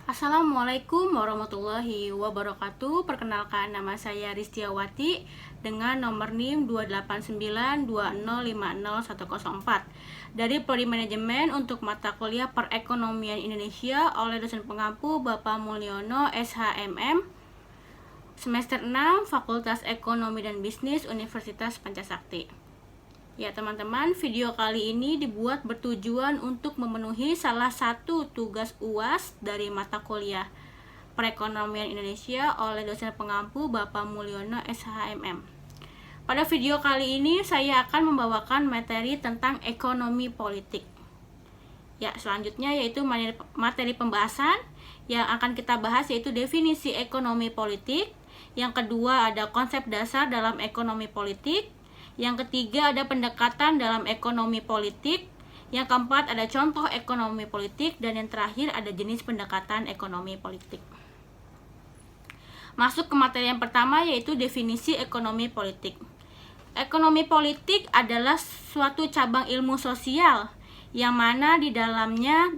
Assalamualaikum warahmatullahi wabarakatuh. Perkenalkan, nama saya Ristiawati dengan nomor NIM 28920500104 dari Prodi Manajemen untuk mata kuliah Perekonomian Indonesia oleh dosen pengampu Bapak Mulyono SHMM, semester 6 Fakultas Ekonomi dan Bisnis Universitas Pancasakti. Ya teman-teman, video kali ini dibuat bertujuan untuk memenuhi salah satu tugas UAS dari mata kuliah Perekonomian Indonesia oleh dosen pengampu Bapak Mulyono SHMM. Pada video kali ini saya akan membawakan materi tentang ekonomi politik. Ya, selanjutnya yaitu materi pembahasan yang akan kita bahas yaitu definisi ekonomi politik. Yang kedua ada konsep dasar dalam ekonomi politik. Yang ketiga ada pendekatan dalam ekonomi politik. Yang keempat ada contoh ekonomi politik. Dan yang terakhir ada jenis pendekatan ekonomi politik. Masuk ke materi yang pertama yaitu definisi ekonomi politik. Ekonomi politik adalah suatu cabang ilmu sosial yang mana di dalamnya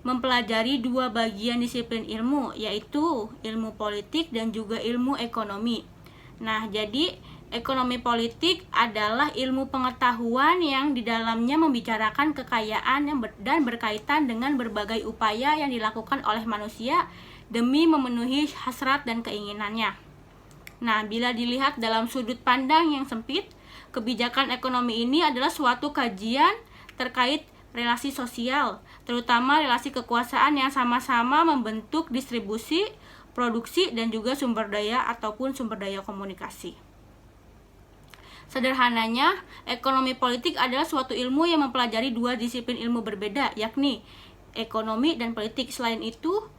mempelajari dua bagian disiplin ilmu, yaitu ilmu politik dan juga ilmu ekonomi. Nah, jadi ekonomi politik adalah ilmu pengetahuan yang di dalamnya membicarakan kekayaan dan berkaitan dengan berbagai upaya yang dilakukan oleh manusia demi memenuhi hasrat dan keinginannya. Nah, bila dilihat dalam sudut pandang yang sempit, kebijakan ekonomi ini adalah suatu kajian terkait relasi sosial, terutama relasi kekuasaan yang sama-sama membentuk distribusi, produksi, dan juga sumber daya ataupun sumber daya komunikasi. Sederhananya, ekonomi politik adalah suatu ilmu yang mempelajari dua disiplin ilmu berbeda, yakni ekonomi dan politik. Selain itu,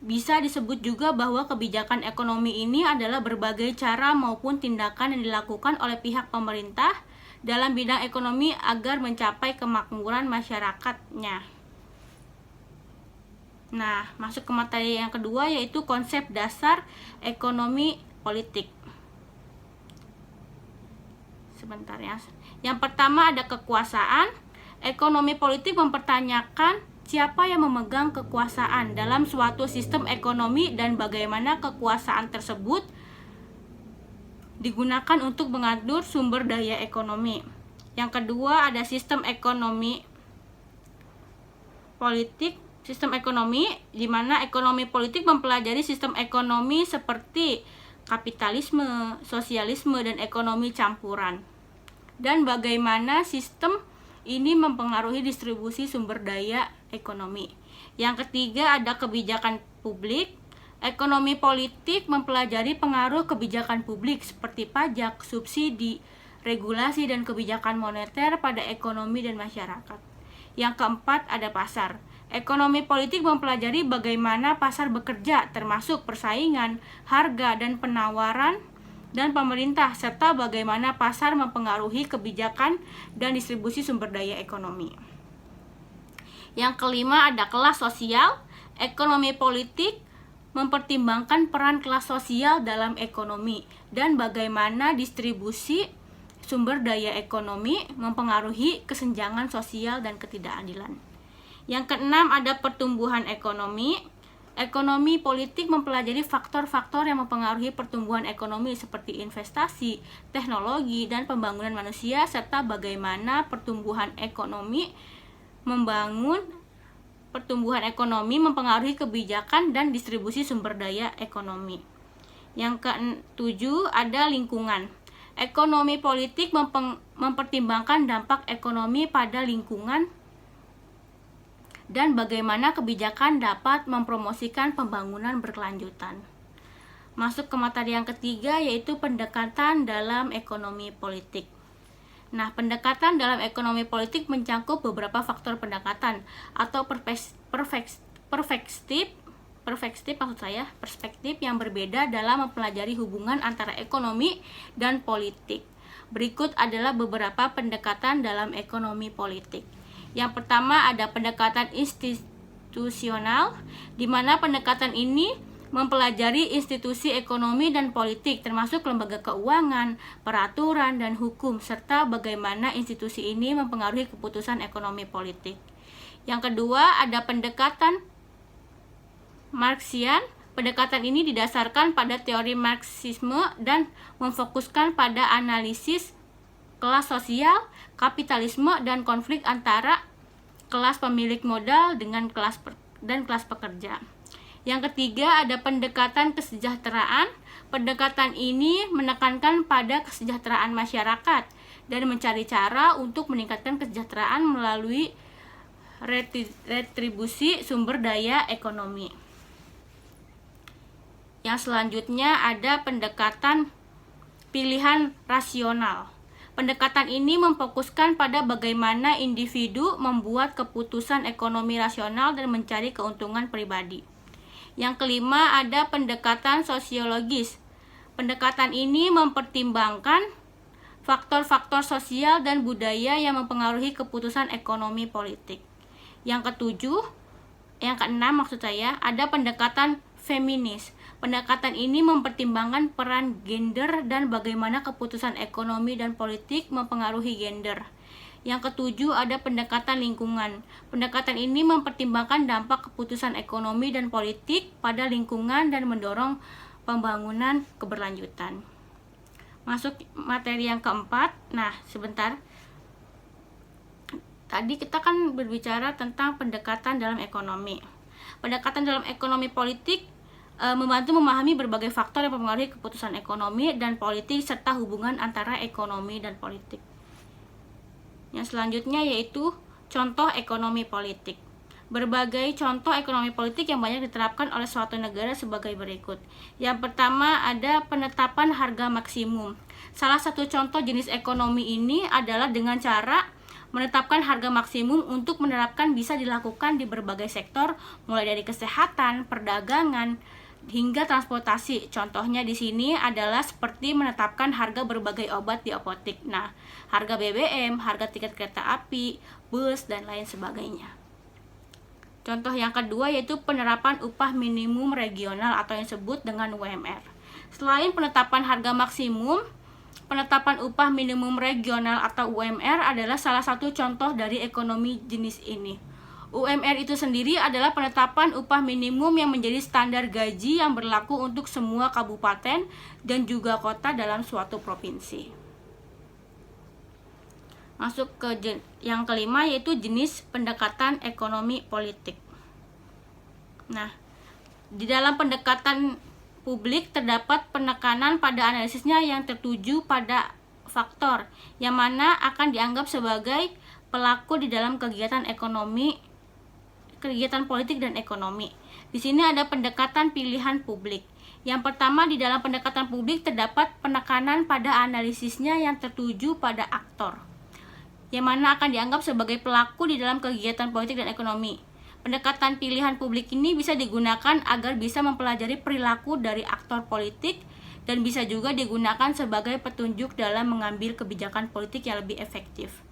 bisa disebut juga bahwa kebijakan ekonomi ini adalah berbagai cara maupun tindakan yang dilakukan oleh pihak pemerintah dalam bidang ekonomi agar mencapai kemakmuran masyarakatnya. Nah, masuk ke materi yang kedua yaitu konsep dasar ekonomi politik. Sebentar ya. Yang pertama ada kekuasaan. Ekonomi politik mempertanyakan siapa yang memegang kekuasaan dalam suatu sistem ekonomi dan bagaimana kekuasaan tersebut digunakan untuk mengatur sumber daya ekonomi. Yang kedua ada sistem ekonomi politik. Sistem ekonomi di mana ekonomi politik mempelajari sistem ekonomi seperti kapitalisme, sosialisme, dan ekonomi campuran. Dan bagaimana sistem ini mempengaruhi distribusi sumber daya ekonomi. Yang ketiga ada kebijakan publik. Ekonomi politik mempelajari pengaruh kebijakan publik seperti pajak, subsidi, regulasi, dan kebijakan moneter pada ekonomi dan masyarakat. Yang keempat ada pasar. Ekonomi politik mempelajari bagaimana pasar bekerja, termasuk persaingan, harga, dan penawaran dan pemerintah, serta bagaimana pasar mempengaruhi kebijakan dan distribusi sumber daya ekonomi. Yang kelima ada kelas sosial. Ekonomi politik mempertimbangkan peran kelas sosial dalam ekonomi dan bagaimana distribusi sumber daya ekonomi mempengaruhi kesenjangan sosial dan ketidakadilan. Yang keenam ada pertumbuhan ekonomi. Ekonomi politik mempelajari faktor-faktor yang mempengaruhi pertumbuhan ekonomi seperti investasi, teknologi, dan pembangunan manusia, serta bagaimana pertumbuhan ekonomi mempengaruhi kebijakan dan distribusi sumber daya ekonomi. Yang ketujuh ada lingkungan. Ekonomi politik mempertimbangkan dampak ekonomi pada lingkungan dan bagaimana kebijakan dapat mempromosikan pembangunan berkelanjutan. Masuk ke materi yang ketiga yaitu pendekatan dalam ekonomi politik. Nah, pendekatan dalam ekonomi politik mencakup beberapa faktor pendekatan atau perspektif yang berbeda dalam mempelajari hubungan antara ekonomi dan politik. Berikut adalah beberapa pendekatan dalam ekonomi politik. Yang pertama ada pendekatan institusional, di mana pendekatan ini mempelajari institusi ekonomi dan politik, termasuk lembaga keuangan, peraturan, dan hukum, serta bagaimana institusi ini mempengaruhi keputusan ekonomi politik. Yang kedua ada pendekatan Marxian. Pendekatan ini didasarkan pada teori Marxisme dan memfokuskan pada analisis kelas sosial, kapitalisme, dan konflik antara kelas pemilik modal dengan kelas pekerja. Yang ketiga ada pendekatan kesejahteraan. Pendekatan ini menekankan pada kesejahteraan masyarakat dan mencari cara untuk meningkatkan kesejahteraan melalui retribusi sumber daya ekonomi. Yang selanjutnya ada pendekatan pilihan rasional. Pendekatan ini memfokuskan pada bagaimana individu membuat keputusan ekonomi rasional dan mencari keuntungan pribadi. Yang kelima ada pendekatan sosiologis. Pendekatan ini mempertimbangkan faktor-faktor sosial dan budaya yang mempengaruhi keputusan ekonomi politik. Yang keenam ada pendekatan feminis. Pendekatan ini mempertimbangkan peran gender dan bagaimana keputusan ekonomi dan politik mempengaruhi gender. Yang ketujuh ada pendekatan lingkungan. Pendekatan ini mempertimbangkan dampak keputusan ekonomi dan politik pada lingkungan dan mendorong pembangunan keberlanjutan. Masuk materi yang keempat. Nah, sebentar. Tadi kita kan berbicara tentang pendekatan dalam ekonomi. Pendekatan dalam ekonomi politik membantu memahami berbagai faktor yang mempengaruhi keputusan ekonomi dan politik serta hubungan antara ekonomi dan politik. Yang selanjutnya yaitu contoh ekonomi politik. Berbagai contoh ekonomi politik yang banyak diterapkan oleh suatu negara sebagai berikut. Yang pertama ada penetapan harga maksimum. Salah satu contoh jenis ekonomi ini adalah dengan cara menetapkan harga maksimum untuk menerapkan bisa dilakukan di berbagai sektor, mulai dari kesehatan, perdagangan, hingga transportasi. Contohnya di sini adalah seperti menetapkan harga berbagai obat di apotek. Nah, harga BBM, harga tiket kereta api, bus, dan lain sebagainya. Contoh yang kedua yaitu penerapan upah minimum regional atau yang disebut dengan UMR. Selain penetapan harga maksimum, penetapan upah minimum regional atau UMR adalah salah satu contoh dari ekonomi jenis ini. UMR itu sendiri adalah penetapan upah minimum yang menjadi standar gaji yang berlaku untuk semua kabupaten dan juga kota dalam suatu provinsi. Masuk ke yang kelima yaitu jenis pendekatan ekonomi politik. Nah, di dalam pendekatan publik terdapat penekanan pada analisisnya yang tertuju pada faktor yang mana akan dianggap sebagai pelaku di dalam kegiatan politik dan ekonomi. Di sini ada pendekatan pilihan publik. Yang pertama, di dalam pendekatan publik terdapat penekanan pada analisisnya yang tertuju pada aktor, yang mana akan dianggap sebagai pelaku di dalam kegiatan politik dan ekonomi. Pendekatan pilihan publik ini bisa digunakan agar bisa mempelajari perilaku dari aktor politik dan bisa juga digunakan sebagai petunjuk dalam mengambil kebijakan politik yang lebih efektif.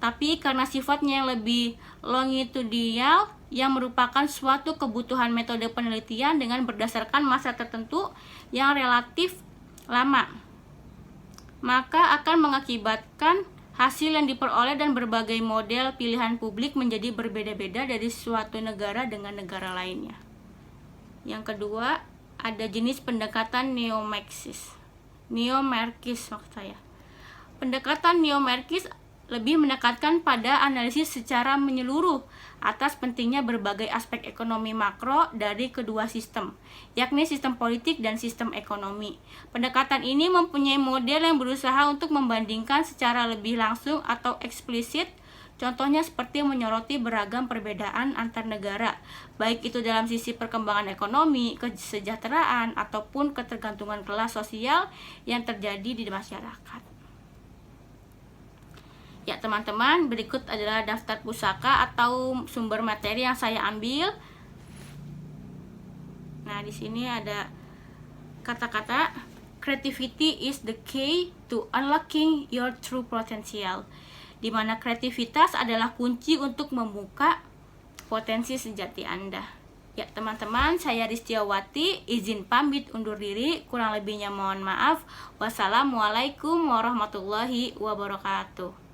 Tapi karena sifatnya yang lebih longitudinal, yang merupakan suatu kebutuhan metode penelitian dengan berdasarkan masa tertentu yang relatif lama, maka akan mengakibatkan hasil yang diperoleh dan berbagai model pilihan publik menjadi berbeda-beda dari suatu negara dengan negara lainnya. Yang kedua, ada jenis pendekatan neomarxis maksud saya. Pendekatan neomarxis lebih menekankan pada analisis secara menyeluruh atas pentingnya berbagai aspek ekonomi makro dari kedua sistem, yakni sistem politik dan sistem ekonomi. Pendekatan ini mempunyai model yang berusaha untuk membandingkan secara lebih langsung atau eksplisit, contohnya seperti menyoroti beragam perbedaan antar negara, baik itu dalam sisi perkembangan ekonomi, kesejahteraan, ataupun ketergantungan kelas sosial yang terjadi di masyarakat. Ya teman-teman, berikut adalah daftar pusaka atau sumber materi yang saya ambil. Nah, di sini ada kata-kata creativity is the key to unlocking your true potential, di mana kreativitas adalah kunci untuk membuka potensi sejati Anda. Ya teman-teman, saya Ristiawati, izin pamit undur diri, kurang lebihnya mohon maaf. Wassalamualaikum warahmatullahi wabarakatuh.